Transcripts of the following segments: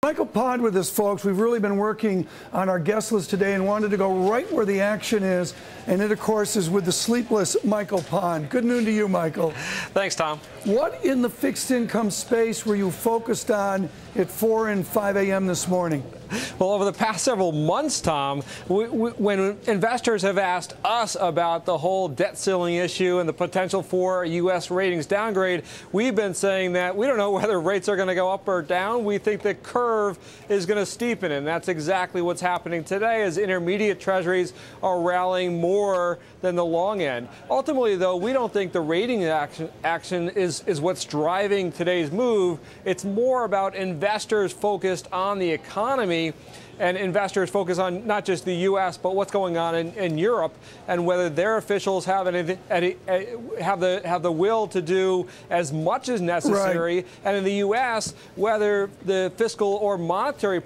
Michael Pod with us, folks. We've really been working on our guest list today and wanted to go right where the action is. And it, of course, is with the sleepless Michael Pod. Good noon to you, Michael. Thanks, Tom. What in the fixed income space were you focused on at 4 and 5 a.m. this morning? Well, over the past several months, Tom, when investors have asked us about the whole debt ceiling issue and the potential for a U.S. ratings downgrade, we've been saying that we don't know whether rates are going to go up or down. We think the curve is going to steepen, and that's exactly what's happening today as intermediate treasuries are rallying more than the long end. Ultimately, though, we don't think the rating action is what's driving today's move. It's more about investors focused on the economy and investors focus on not just the U.S. but what's going on in Europe and whether their officials have the will to do as much as necessary. Right. And in the U.S., whether the fiscal or monetary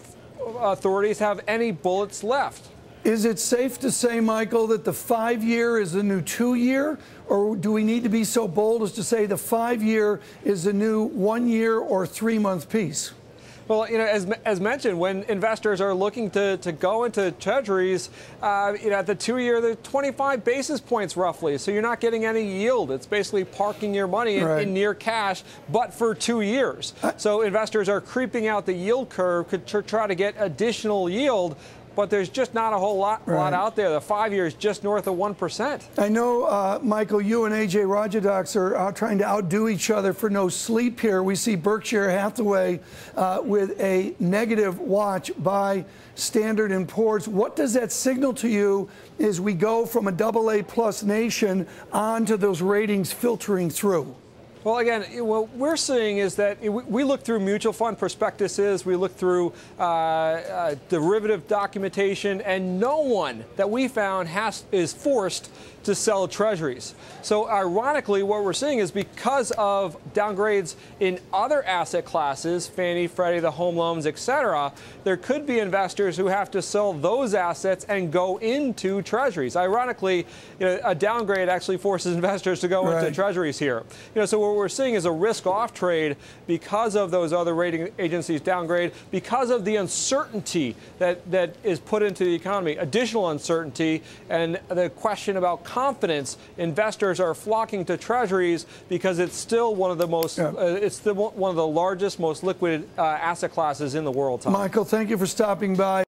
authorities have any bullets left. Is it safe to say, Michael, that the 5-year is the new 2-year? Or do we need to be so bold as to say the 5-year is the new 1-year or 3-month piece? Well, you know, as mentioned, when investors are looking to go into treasuries, at the 2-year, they're 25 basis points roughly. So you're not getting any yield. It's basically parking your money in near cash, but for 2 years. So investors are creeping out the yield curve to try to get additional yield. But there's just not a whole lot out there. The 5-year is just north of 1%. I know, Michael, you and AJ Rajadox are out trying to outdo each other for no sleep here. We see Berkshire Hathaway with a negative watch by Standard & Poor's. What does that signal to you as we go from a AA+ nation on to those ratings filtering through? Well, again, what we're seeing is that we look through mutual fund prospectuses, we look through derivative documentation, and no one that we found is forced to sell treasuries. So ironically, what we're seeing is because of downgrades in other asset classes, Fannie, Freddie, the home loans, etc., there could be investors who have to sell those assets and go into treasuries. Ironically, a downgrade actually forces investors to go into treasuries here. So what we're seeing is a risk-off trade because of those other rating agencies downgrade, because of the uncertainty that is put into the economy, additional uncertainty, and the question about confidence. Investors are flocking to treasuries because it's still one of the most, one of the largest, most liquid asset classes in the world, Tom. Michael, thank you for stopping by.